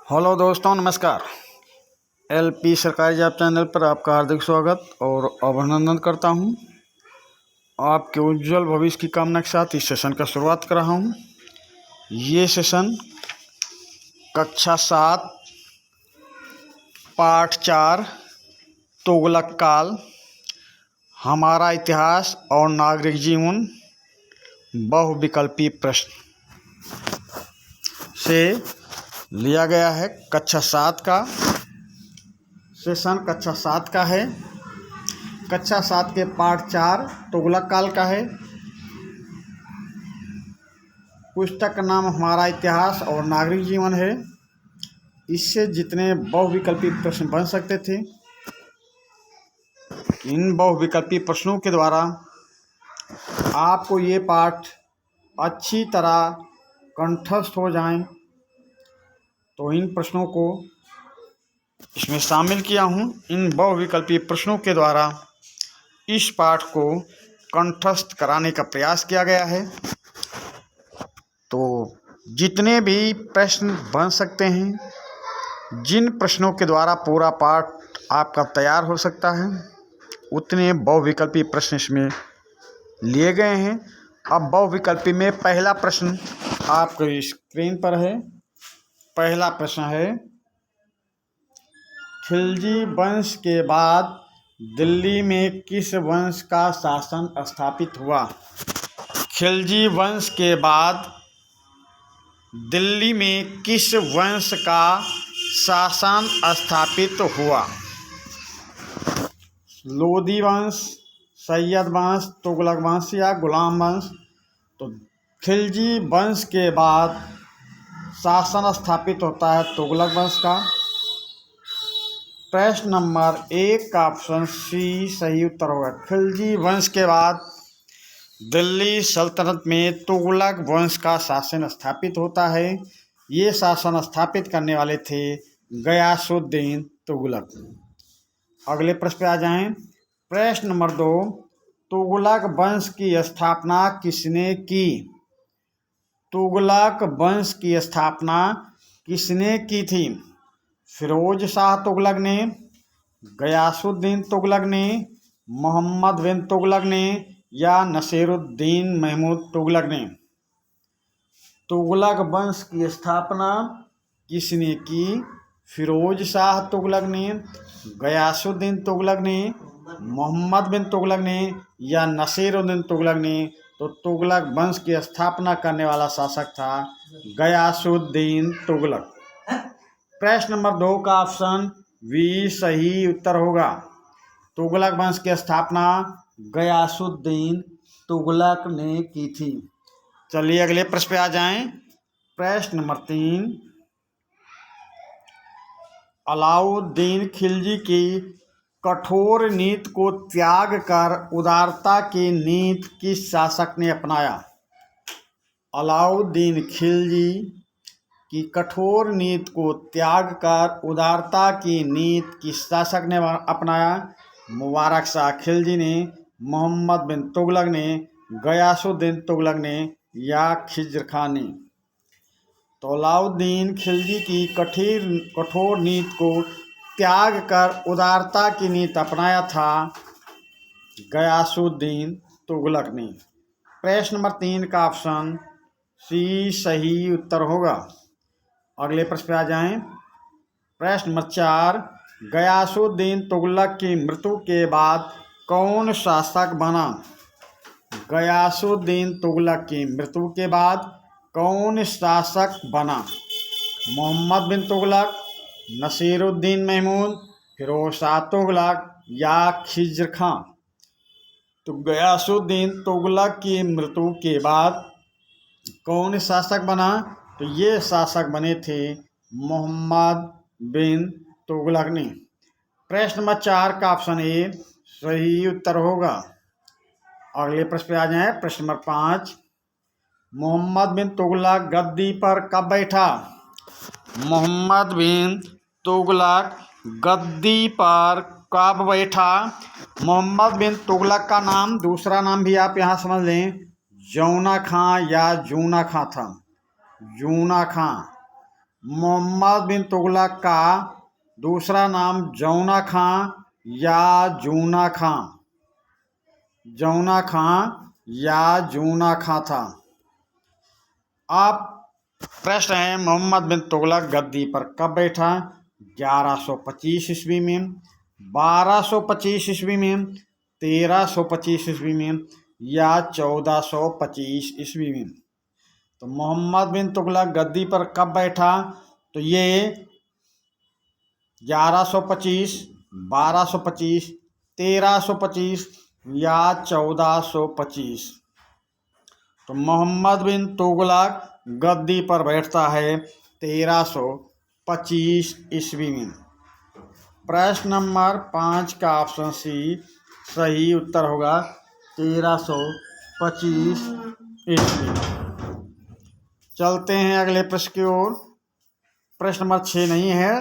Hello दोस्तों, नमस्कार। LP सरकारी जॉब चैनल पर आपका हार्दिक स्वागत और अभिनंदन करता हूं। आपके उज्जवल भविष्य की कामना के साथ इस सेशन का शुरुआत कर रहा हूं। ये सेशन कक्षा 7 पाठ 4 तुगलक काल, हमारा इतिहास और नागरिक जीवन, बहुविकल्पी प्रश्न से लिया गया है। कक्षा 7 का सेशन कक्षा 7 का है। कक्षा 7 के पाठ 4 तुगलक काल का है। पुस्तक का नाम हमारा इतिहास और नागरिक जीवन है। इससे जितने बहुविकल्पी प्रश्न बन सकते थे, इन बहुविकल्पी प्रश्नों के द्वारा आपको ये पाठ अच्छी तरह कंठस्थ हो जाएं, तो इन प्रश्नों को इसमें शामिल किया हूँ। इन बहुविकल्पी प्रश्नों के द्वारा इस पाठ को कंठस्थ कराने का प्रयास किया गया है। तो जितने भी प्रश्न बन सकते हैं, जिन प्रश्नों के द्वारा पूरा पाठ आपका तैयार हो सकता है, उतने बहुविकल्पी प्रश्न इसमें लिए गए हैं। अब बहुविकल्पी में पहला प्रश्न आपके स्क्रीन पर है। पहला प्रश्न है, खिलजी वंश के बाद दिल्ली में किस वंश का शासन स्थापित हुआ? खिलजी वंश के बाद दिल्ली में किस वंश का शासन स्थापित हुआ? लोधी वंश, सैयद वंश, तुगलक वंश या गुलाम वंश? तो खिलजी वंश के बाद शासन स्थापित होता है तुगलक वंश का। प्रश्न नंबर 1 का ऑप्शन सी सही उत्तर होगा। खिलजी वंश के बाद दिल्ली सल्तनत में तुगलक वंश का शासन स्थापित होता है। ये शासन स्थापित करने वाले थे गयासुद्दीन तुगलक। अगले प्रश्न पे आ जाएं। प्रश्न नंबर 2, तुगलक वंश की स्थापना किसने की? तुगलक वंश की स्थापना किसने की थी? फिरोज शाह तुगलक ने, गयासुद्दीन तुगलक ने, मोहम्मद बिन तुगलक ने या नसीरुद्दीन महमूद तुगलक ने? तुगलक वंश की स्थापना किसने की? फिरोज शाह तुगलक ने, गयासुद्दीन तुगलक ने, मोहम्मद बिन तुगलक ने या नसीरुद्दीन तुगलक ने? तो तुगलक वंश की स्थापना करने वाला शासक था गयासुद्दीन तुगलक। प्रश्न नंबर 2 का ऑप्शन बी सही उत्तर होगा। तुगलक वंश की स्थापना गयासुद्दीन तुगलक ने की थी। चलिए अगले प्रश्न पे आ जाएं। प्रश्न नंबर 3, अलाउद्दीन खिलजी की कठोर नीति को त्याग कर उदारता की नीति किस शासक ने अपनाया? अलाउद्दीन खिलजी की कठोर नीति को त्याग कर उदारता की नीति किस शासक ने अपनाया? मुबारक शाह खिलजी ने, मोहम्मद बिन तुगलक ने, गयासुद्दीन तुगलक ने या खिज्र खान ने? तो अलाउद्दीन खिलजी की कठोर नीति को त्याग कर उदारता की नीति अपनाया था गयासुद्दीन तुगलक ने। प्रश्न नंबर 3 का ऑप्शन सी सही उत्तर होगा। अगले प्रश्न पे आ जाएं। प्रश्न नंबर 4, गयासुद्दीन तुगलक की मृत्यु के बाद कौन शासक बना? गयासुद्दीन तुगलक की मृत्यु के बाद कौन शासक बना? मोहम्मद बिन तुगलक, नसीरुद्दीन महमूद, फिरोज शाह तुगलक या खिज्र खां? तो गयासुद्दीन तुगलक की मृत्यु के बाद कौन शासक बना? तो ये शासक बने थे मोहम्मद बिन तुगलक ने। प्रश्न नंबर 4 का ऑप्शन ए सही उत्तर होगा। अगले प्रश्न पे आ जाए। प्रश्न नंबर 5, मोहम्मद बिन तुगलक गद्दी पर कब बैठा? मोहम्मद बिन तुगलक गद्दी पर कब बैठा? मोहम्मद बिन तुगलक का नाम, दूसरा नाम भी आप यहाँ समझ लें, जौना खां या जूना खां था। जूना खां मोहम्मद बिन तुगलक का दूसरा नाम जौना खां या जूना खां, जौना खां या जूना खां था। अब प्रश्न है, मोहम्मद बिन तुगलक गद्दी पर कब बैठा? 1125 ईस्वी में, 1225 ईस्वी में, 1325 ईस्वी में या 1425 ईस्वी में। तो मोहम्मद बिन तुगलक गद्दी पर कब बैठा? तो ये 1125, 1225, 1325 या 1425। तो मोहम्मद बिन तुगलक गद्दी पर बैठता है 1325 ईस्वी में। प्रश्न नंबर 5 का ऑप्शन सी सही उत्तर होगा 1325 ईस्वी। चलते हैं अगले प्रश्न की ओर। प्रश्न नंबर 6 नहीं है,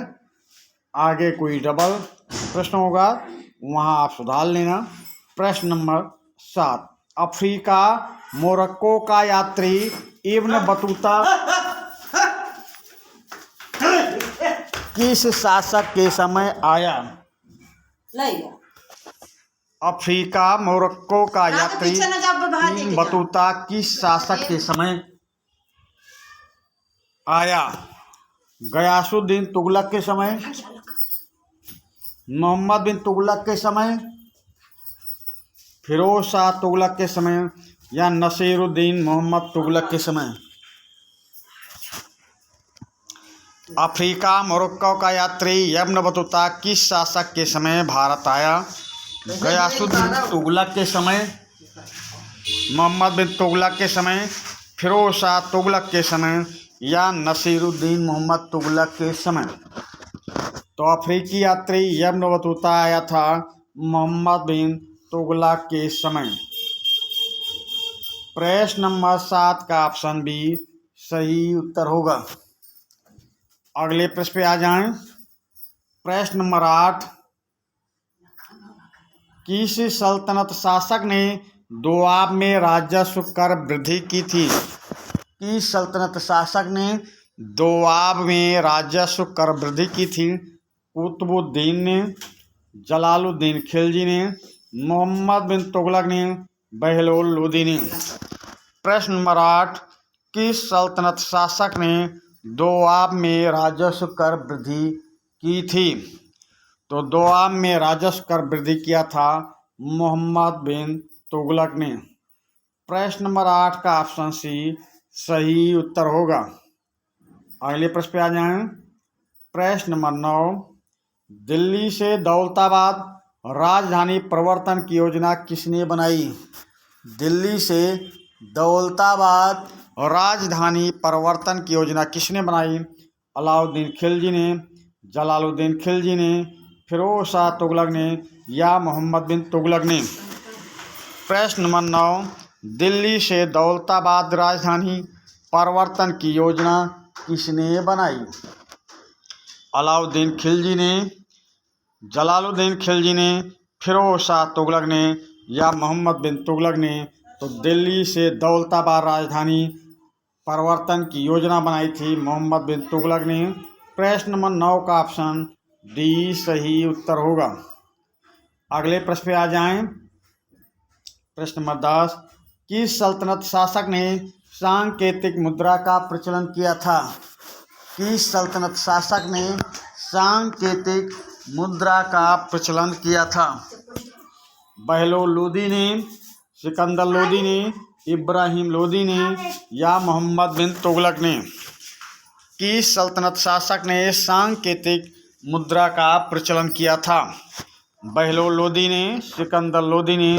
आगे कोई डबल प्रश्न होगा, वहां आप सुधार लेना। प्रश्न नंबर 7, अफ्रीका मोरक्को का यात्री इब्न बतूता किस शासक के समय आया? अफ्रीका मोरक्को का यात्री इब्न बतूता किस शासक के समय आया? गयासुद्दीन तुगलक के समय, मोहम्मद बिन तुगलक के समय, फिरोज शाह तुगलक के समय या नसीरुद्दीन मोहम्मद तुगलक के समय? अफ्रीका मोरक्को का यात्री इब्न बतूता किस शासक के समय भारत आया? गयासुद्दीन तुगलक के समय, मोहम्मद बिन तुगलक के समय, फिरोज शाह तुगलक के समय या नसीरुद्दीन मोहम्मद तुगलक के समय? तो अफ्रीकी यात्री इब्न बतूता आया था मोहम्मद बिन तुगलक के समय। प्रश्न नंबर 7 का ऑप्शन बी सही उत्तर होगा। अगले प्रश्न पे आ जाएं। प्रश्न नंबर 8, किस सल्तनत शासक ने दोआब में राजस्व कर वृद्धि की थी? किस सल्तनत शासक ने दोआब में राजस्व कर वृद्धि की थी? कुतुबुद्दीन ने, जलालुद्दीन खिलजी ने, मोहम्मद बिन तुगलक ने, बहलोल लोदी ने? प्रश्न नंबर 8, किस सल्तनत शासक ने दोआब में राजस्व कर वृद्धि की थी? तो दोआब में राजस्व कर वृद्धि किया था मोहम्मद बिन तुगलक ने। प्रश्न नंबर 8 का ऑप्शन सी सही उत्तर होगा। अगले प्रश्न पे आ जाएं। प्रश्न नंबर 9, दिल्ली से दौलताबाद राजधानी परिवर्तन की योजना किसने बनाई? दिल्ली से दौलताबाद राजधानी परिवर्तन की योजना किसने बनाई? अलाउद्दीन खिलजी ने, जलालुद्दीन खिलजी ने, फिरोज शाह तुगलक ने या मोहम्मद बिन तुगलक ने? प्रश्न नंबर 9, दिल्ली से दौलताबाद राजधानी परिवर्तन की योजना किसने बनाई? अलाउद्दीन खिलजी ने, जलालुद्दीन खिलजी ने, फिरोज शाह तुगलक ने या मोहम्मद बिन तुगलक ने? तो दिल्ली से दौलताबाद राजधानी परिवर्तन की योजना बनाई थी मोहम्मद बिन तुगलक ने। प्रश्न नंबर 9 का ऑप्शन डी सही उत्तर होगा। अगले प्रश्न पे आ जाएं। प्रश्न नंबर 10, किस सल्तनत शासक ने सांकेतिक मुद्रा का प्रचलन किया था? किस सल्तनत शासक ने सांकेतिक मुद्रा का प्रचलन किया था? बहलोल लोदी ने, सिकंदर लोदी ने, इब्राहिम लोदी ने या मोहम्मद बिन तुगलक ने? किस सल्तनत शासक ने सांकेतिक मुद्रा का प्रचलन किया था? बहलोल लोदी ने, सिकंदर लोदी ने,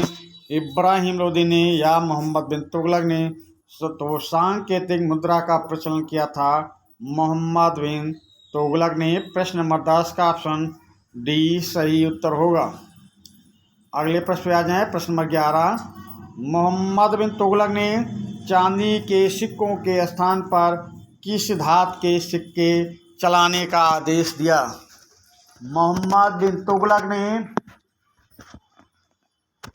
इब्राहिम लोदी ने या मोहम्मद बिन तुगलक ने? तो सांकेतिक मुद्रा का प्रचलन किया था मोहम्मद बिन तुगलक ने। प्रश्न नंबर 10 का ऑप्शन डी सही उत्तर होगा। अगले प्रश्न पे आ जाएं। प्रश्न नंबर 11, मोहम्मद बिन तुगलक ने चांदी के सिक्कों के स्थान पर किस धातु के सिक्के चलाने का आदेश दिया? मोहम्मद बिन तुगलक ने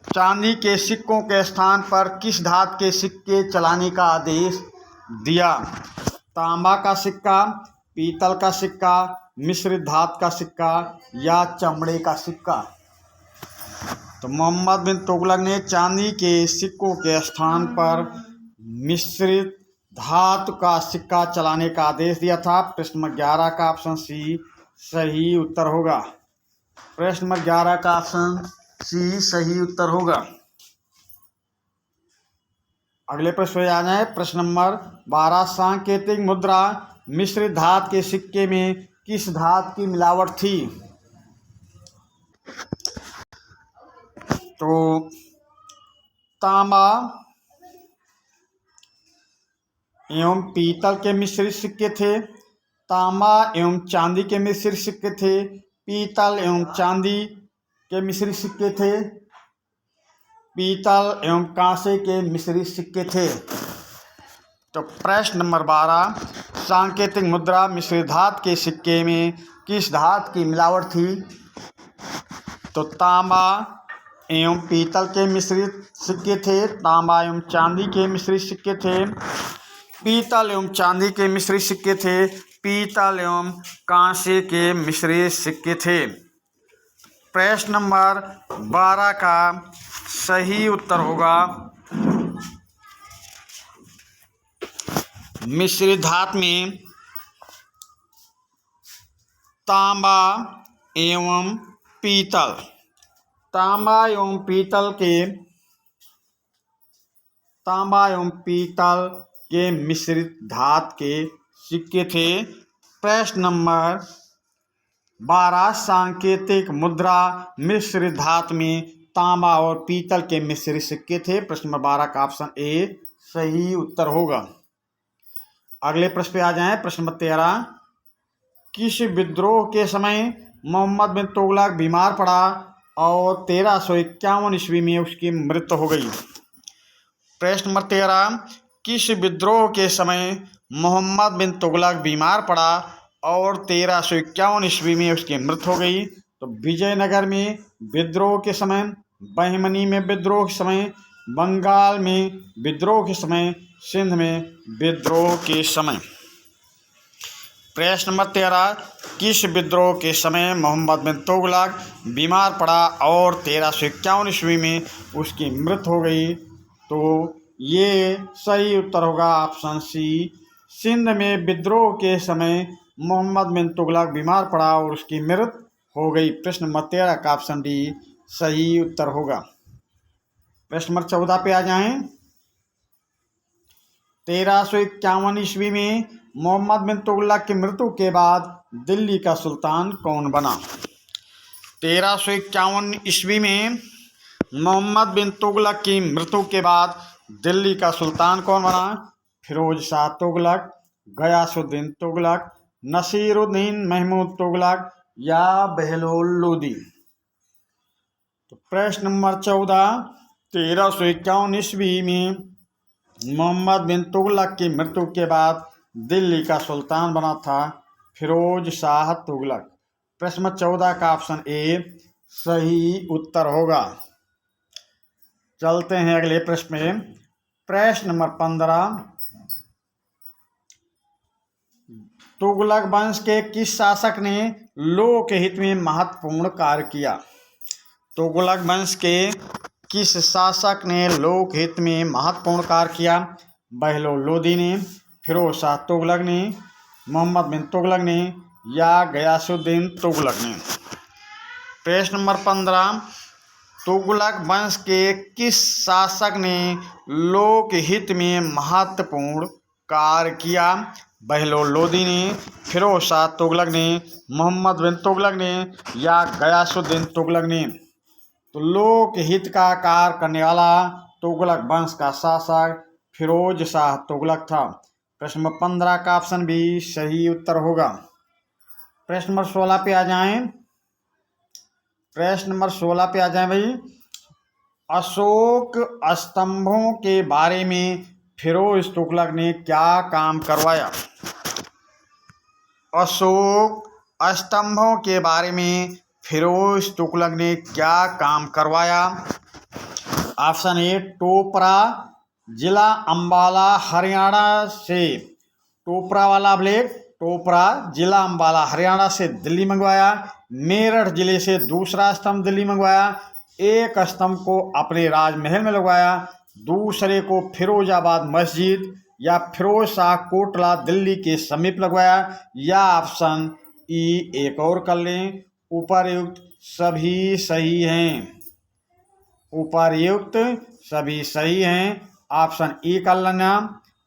चांदी के सिक्कों के स्थान पर किस धातु के सिक्के चलाने का आदेश दिया? तांबा का सिक्का, पीतल का सिक्का, मिश्रित धातु का सिक्का या चमड़े का सिक्का। तो मोहम्मद बिन तुगलक ने चांदी के सिक्कों के स्थान पर मिश्रित धातु का सिक्का चलाने का आदेश दिया था। प्रश्न नंबर 11 का ऑप्शन सी सही उत्तर होगा। प्रश्न नंबर 11 का ऑप्शन सी सही उत्तर होगा। अगले प्रश्न आ जाए। प्रश्न नंबर 12, सांकेतिक मुद्रा मिश्रित धातु के सिक्के में किस धातु की मिलावट थी? तो तांबा एवं पीतल के मिश्रित सिक्के थे, तांबा एवं चांदी के मिश्रित सिक्के थे, पीतल एवं चांदी के मिश्रित सिक्के थे, पीतल एवं कांसे के मिश्रित सिक्के थे। तो प्रश्न नंबर 12, सांकेतिक मुद्रा मिश्रित धातु के सिक्के में किस धातु की मिलावट थी? तो तांबा एवं पीतल के मिश्रित सिक्के थे, तांबा एवं चांदी के मिश्रित सिक्के थे, पीतल एवं चांदी के मिश्रित सिक्के थे, पीतल एवं कांसे के मिश्रित सिक्के थे। प्रश्न नंबर 12 का सही उत्तर होगा मिश्रित धातु में तांबा एवं पीतल, तांबा एवं पीतल के मिश्रित धातु के सिक्के थे। प्रश्न नंबर 12, सांकेतिक मुद्रा मिश्रित धातु में तांबा और पीतल के मिश्रित सिक्के थे। प्रश्न नंबर 12 का ऑप्शन ए सही उत्तर होगा। अगले प्रश्न पे आ जाएं। प्रश्न नंबर 13, किस विद्रोह के समय मोहम्मद बिन तुगलक बीमार पड़ा और 1351 ईस्वी में उसकी मृत्यु हो गई? प्रश्न नंबर 13, किस विद्रोह के समय मोहम्मद बिन तुगलक बीमार पड़ा और 1351 ईस्वी में उसकी मृत्यु हो गई? तो विजयनगर में विद्रोह के समय, बहमनी में विद्रोह के समय, बंगाल में विद्रोह के समय, सिंध में विद्रोह के समय। प्रश्न नंबर 13, किस विद्रोह के समय मोहम्मद बिन तुगलक बीमार पड़ा और 1351 ईस्वी में उसकी मृत्यु हो गई? तो ये सही उत्तर होगा ऑप्शन सी, सिंध में विद्रोह के समय मोहम्मद बिन तुगलक बीमार पड़ा और उसकी मृत्यु हो गई। प्रश्न नंबर 13 का ऑप्शन डी सही उत्तर होगा। प्रश्न नंबर 14 पे आ जाएं। 1351 ईस्वी में मोहम्मद बिन तुगलक की मृत्यु के बाद दिल्ली का सुल्तान कौन बना? 1351 ईस्वी में मोहम्मद बिन तुगलक की मृत्यु के बाद दिल्ली का सुल्तान कौन बना? फिरोज शाह तुगलक, गयासुद्दीन तुगलक, नसीरुद्दीन महमूद तुगलक या बहलोल लोदी? तो प्रश्न नंबर 14, 1351 ईस्वी में मोहम्मद बिन तुगलक की मृत्यु के बाद दिल्ली का सुल्तान बना था फिरोज शाह तुगलक। प्रश्न नंबर 14 का ऑप्शन ए सही उत्तर होगा। चलते हैं अगले प्रश्न में। प्रश्न नंबर 15, तुगलक वंश के किस शासक ने लोकहित में महत्वपूर्ण कार्य किया? तुगलक वंश के किस शासक ने लोकहित में महत्वपूर्ण कार्य किया? बहलोल लोदी ने, फिरोज शाह तुगलक ने, मोहम्मद बिन तुगलक ने या गयासुद्दीन तुगलक ने? प्रश्न नंबर 15, तुगलक वंश के किस शासक ने लोकहित में महत्वपूर्ण कार्य किया? बहलोल लोदी ने, फिरोज शाह तुगलक ने, मोहम्मद बिन तुगलक ने या गयासुद्दीन तुगलक ने? तो लोकहित का कार्य करने वाला तुगलक वंश का शासक फिरोज शाह तुगलक था। प्रश्न नंबर 15 का ऑप्शन भी सही उत्तर होगा। प्रश्न नंबर 16 पे आ जाएं। प्रश्न नंबर 16 पे आ जाएं भाई। अशोक स्तंभों के बारे में फिरोज तुगलक ने क्या काम करवाया? अशोक स्तंभों के बारे में फिरोज तुगलक ने क्या काम करवाया? ऑप्शन ए, टोपरा, जिला अंबाला हरियाणा से टोपरा वाला अभिलेख टोपरा जिला अम्बाला हरियाणा से दिल्ली मंगवाया। मेरठ जिले से दूसरा स्तंभ दिल्ली मंगवाया। एक स्तंभ को अपने राजमहल में लगवाया, दूसरे को फिरोजाबाद मस्जिद या फिरोज शाह कोटला दिल्ली के समीप लगवाया। या ऑप्शन ई एक और कर लें, उपर्युक्त सभी सही हैं। उपर्युक्त सभी सही हैं, ऑप्शन ई कर लेना।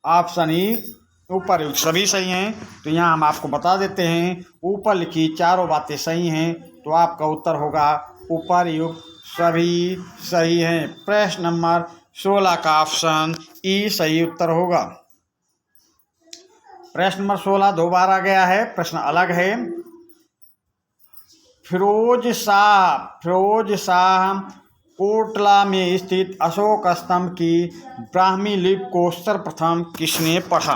ऑप्शन ई उपर्युक्त सभी सही हैं। तो यहाँ हम आपको बता देते हैं, ऊपर लिखी चारों बातें सही हैं, तो आपका उत्तर होगा उपर्युक्त सभी सही हैं। प्रश्न नंबर 16 का ऑप्शन ई सही उत्तर होगा। प्रश्न नंबर 16 दो बार आ गया है, प्रश्न अलग है। फिरोज शाह कोटला में स्थित अशोक स्तंभ की ब्राह्मी लिपि को सर्वप्रथम किसने पढ़ा?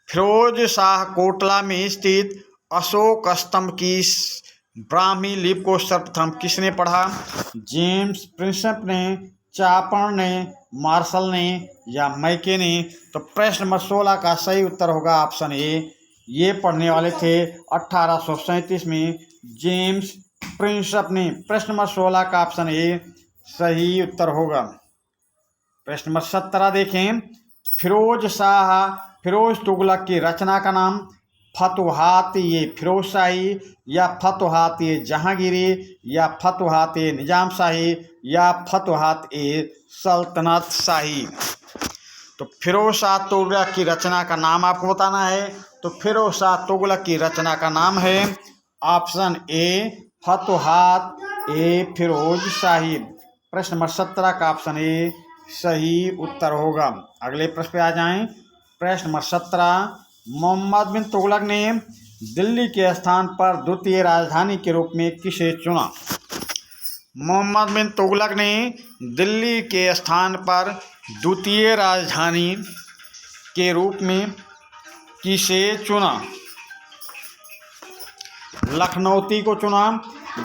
फिरोज शाह कोटला में स्थित अशोक स्तंभ की ब्राह्मी लिपि को सर्वप्रथम किसने पढ़ा? जेम्स प्रिंसेप ने, चापण ने, मार्शल ने या मैके ने? तो प्रश्न नंबर 16 का सही उत्तर होगा ऑप्शन ए। ये पढ़ने वाले थे 1837 में जेम्स प्रिंसेप ने। प्रश्न नंबर 16 का ऑप्शन ए सही उत्तर होगा। प्रश्न नंबर 17 देखें। फिरोज तुगलक की रचना का नाम? फतुहात ये फिरोज शाही, या फतुहात ये जहांगीरी, या फतुहात ये निजाम शाही, या फतुहात ये सल्तनत शाही? तो फिरोज शाह तुगलक की रचना का नाम आपको बताना है। तो फिरोज शाह तुगलक की रचना का नाम है ऑप्शन ए फतुहात ए फिरोज शाही। प्रश्न नंबर 17 का ऑप्शन ए सही उत्तर होगा। अगले प्रश्न पे आ जाएं। प्रश्न नंबर 17, मोहम्मद बिन तुगलक ने दिल्ली के स्थान पर द्वितीय राजधानी के रूप में किसे चुना? मोहम्मद बिन तुगलक ने दिल्ली के स्थान पर द्वितीय राजधानी के रूप में किसे चुना? लखनौती को चुना,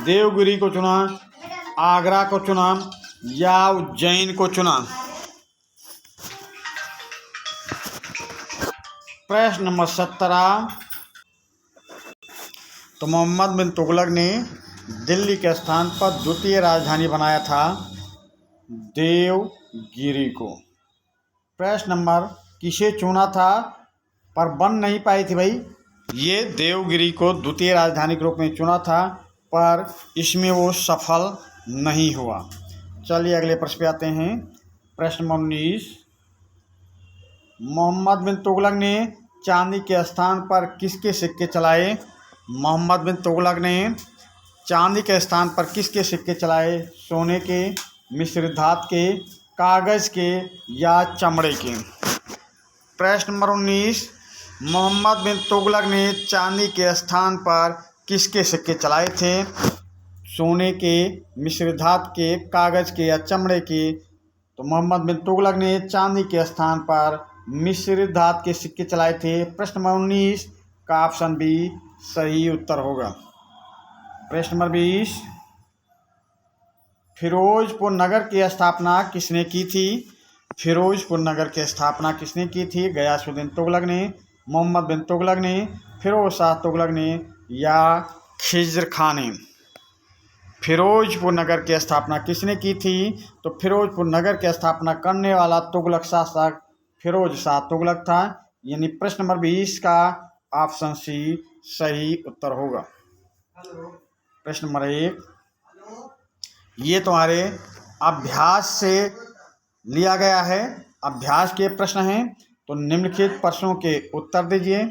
देवगिरी को चुना, आगरा को चुना या उज्जैन को चुना? प्रश्न नंबर 17, तो मोहम्मद बिन तुगलक ने दिल्ली के स्थान पर द्वितीय राजधानी बनाया था देवगिरी को। प्रश्न नंबर किसे चुना था पर बन नहीं पाई थी भाई? ये देवगिरी को द्वितीय राजधानी के रूप में चुना था, पर इसमें वो सफल नहीं हुआ। चलिए अगले प्रश्न पे आते हैं। प्रश्न नंबर 19, मोहम्मद बिन तुगलक ने चांदी के स्थान पर किसके सिक्के चलाए? मोहम्मद बिन तुगलक ने चांदी के स्थान पर किसके सिक्के चलाए? सोने के, मिश्र धातु के, कागज़ के या चमड़े के? प्रश्न नंबर 19, मोहम्मद बिन तुगलक ने चांदी के स्थान पर किसके सिक्के चलाए थे? सोने के, मिश्र धातु के, कागज़ के या चमड़े के? तो मोहम्मद बिन तुगलक ने चांदी के स्थान पर मिश्र धातु के सिक्के चलाए थे। प्रश्न नंबर 19 का ऑप्शन बी सही उत्तर होगा। प्रश्न नंबर 20, फिरोजपुर नगर की स्थापना किसने की थी? फिरोजपुर नगर की स्थापना किसने की थी? गयासुद्दीन तुगलक ने, मोहम्मद बिन तुगलक ने, फिरोज शाह तुगलक ने या खिज्र खां ने? फिरोजपुर नगर की स्थापना किसने की थी? तो फिरोजपुर नगर की स्थापना करने वाला तुगलक शासक फिरोज शाह तुगलक था। यानी प्रश्न नंबर 20 का ऑप्शन सी सही उत्तर होगा। प्रश्न नंबर 1, ये तुम्हारे अभ्यास से लिया गया है, अभ्यास के प्रश्न हैं, तो निम्नलिखित प्रश्नों के उत्तर दीजिए।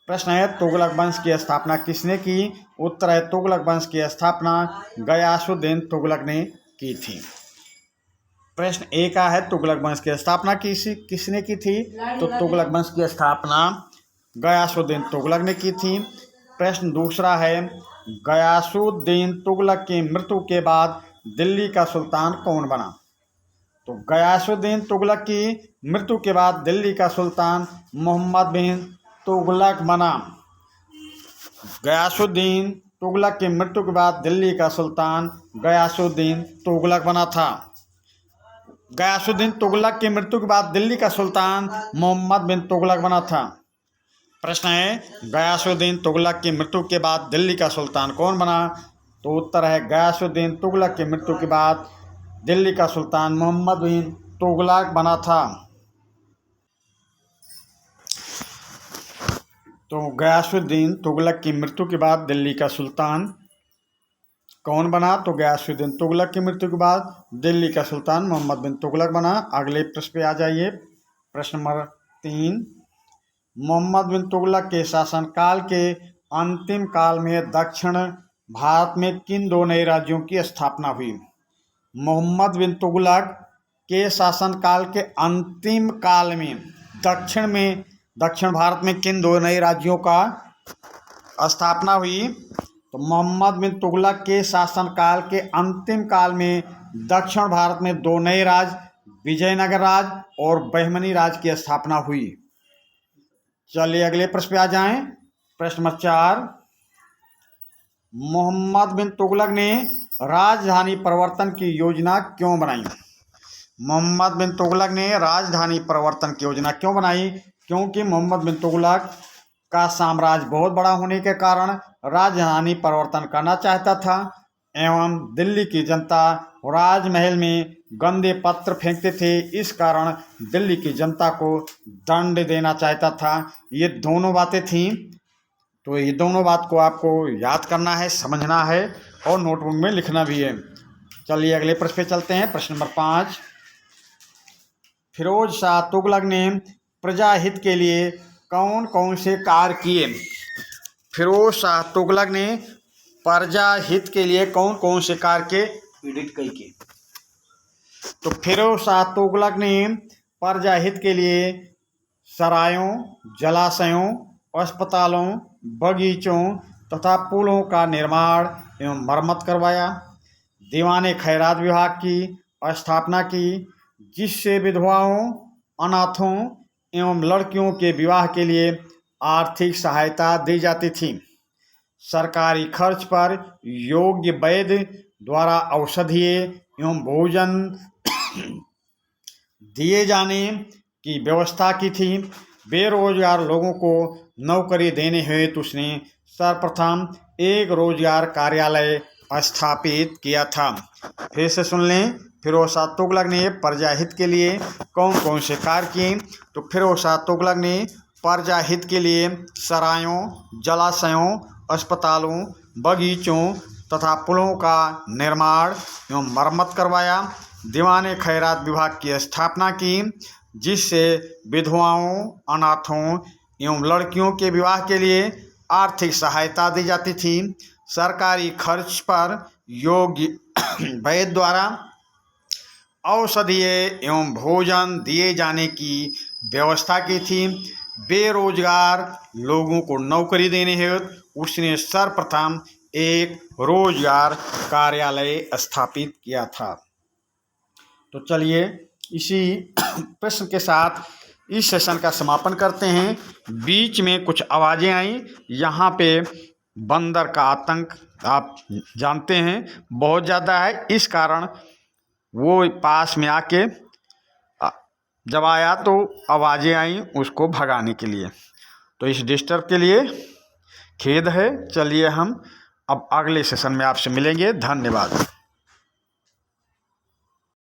प्रश्न है तुगलक वंश की स्थापना किसने की? उत्तर है तुगलक वंश की स्थापना गयासुद्दीन तुगलक ने की थी। प्रश्न ए का है तुगलक वंश की स्थापना किसने की थी? तो तुगलक वंश की स्थापना गयासुद्दीन तुगलक ने की थी। प्रश्न दूसरा है गयासुद्दीन तुगलक की मृत्यु के बाद दिल्ली का सुल्तान कौन बना? तो गयासुद्दीन तुगलक की मृत्यु के बाद दिल्ली का सुल्तान मोहम्मद बिन तुगलक बना। गयासुद्दीन तुगलक की मृत्यु के बाद दिल्ली का सुल्तान गयासुद्दीन तुगलक बना था। गयासुद्दीन तुगलक की मृत्यु के बाद दिल्ली का सुल्तान मोहम्मद बिन तुगलक बना था। प्रश्न है गयासुद्दीन तुगलक की मृत्यु के बाद दिल्ली का सुल्तान कौन बना? तो उत्तर है गयासुद्दीन तुगलक की मृत्यु के बाद दिल्ली का सुल्तान मोहम्मद बिन तुगलक बना था। तो गयासुद्दीन तुगलक की मृत्यु के बाद दिल्ली का सुल्तान कौन बना? तो गयासुद्दीन तुगलक की मृत्यु के बाद दिल्ली का सुल्तान मोहम्मद बिन तुगलक बना। अगले प्रश्न पे आ जाइए। प्रश्न नंबर 3, मोहम्मद बिन तुगलक के शासनकाल के अंतिम काल में दक्षिण भारत में किन दो नए राज्यों की स्थापना हुई? मोहम्मद बिन तुगलक के शासनकाल के अंतिम काल में दक्षिण भारत में किन दो नए राज्यों का स्थापना हुई? तो मोहम्मद बिन तुगलक के शासनकाल के अंतिम काल में दक्षिण भारत में दो नए राज्य विजयनगर राज और बहमनी राज की स्थापना हुई। चलिए अगले प्रश्न पे आ जाएं। प्रश्न नंबर 4, मोहम्मद बिन तुगलक ने राजधानी परिवर्तन की योजना क्यों बनाई? मोहम्मद बिन तुगलक ने राजधानी परिवर्तन की योजना क्यों बनाई? क्योंकि मोहम्मद बिन तुगलक का साम्राज्य बहुत बड़ा होने के कारण राजधानी परिवर्तन करना चाहता था एवं दिल्ली की जनता राजमहल में गंदे पत्र फेंकते थे, इस कारण दिल्ली की जनता को दंड देना चाहता था। ये दोनों बातें थीं। तो ये दोनों बात को आपको याद करना है, समझना है और नोटबुक में लिखना भी है। चलिए अगले प्रश्न पे चलते हैं। प्रश्न नंबर 5, फिरोज शाह तुगलक ने प्रजाहित के लिए कौन कौन से कार्य किए? फिरोज शाह तुगलक ने प्रजाहित के लिए कौन कौन से कार्य के पीड़ित कई के? तो फिरोज शाह तुगलक ने प्रजाहित के लिए सरायों, जलाशयों, अस्पतालों, बगीचों तथा पुलों का निर्माण एवं मरम्मत करवाया। दीवाने खैरात विभाग की स्थापना की, जिससे विधवाओं, अनाथों एवं लड़कियों के विवाह के लिए आर्थिक सहायता दी जाती थी। सरकारी खर्च पर योग्य वैद्य द्वारा औषधीय एवं भोजन दिए जाने की व्यवस्था की थी। बेरोजगार लोगों को नौकरी देने हेतु उसने सर्वप्रथम एक रोजगार कार्यालय स्थापित किया था। फिर से सुन लें, फिरोज शाह तुगलक ने प्रजाहित के लिए कौन कौन से कार्य किए? तो फिरोज शाह तुगलक ने प्रजाहित के लिए सरायों, जलाशयों, अस्पतालों, बगीचों तथा पुलों का निर्माण एवं मरम्मत करवाया। दीवाने खैरात विभाग की स्थापना की, जिससे विधवाओं, अनाथों एवं लड़कियों के विवाह के लिए आर्थिक सहायता दी जाती थी। सरकारी खर्च पर योग्य वैद्य द्वारा औषधीय एवं भोजन दिए जाने की व्यवस्था की थी। बेरोजगार लोगों को नौकरी देने हेतु उसने सर्वप्रथम एक रोजगार कार्यालय स्थापित किया था। तो चलिए इसी प्रश्न के साथ इस सेशन का समापन करते हैं। बीच में कुछ आवाज़ें आई, यहाँ पे बंदर का आतंक आप जानते हैं बहुत ज़्यादा है, इस कारण वो पास में आके जब आया तो आवाज़ें आई उसको भगाने के लिए। तो इस डिस्टर्ब के लिए खेद है। चलिए हम अब अगले सेशन में आपसे मिलेंगे। धन्यवाद।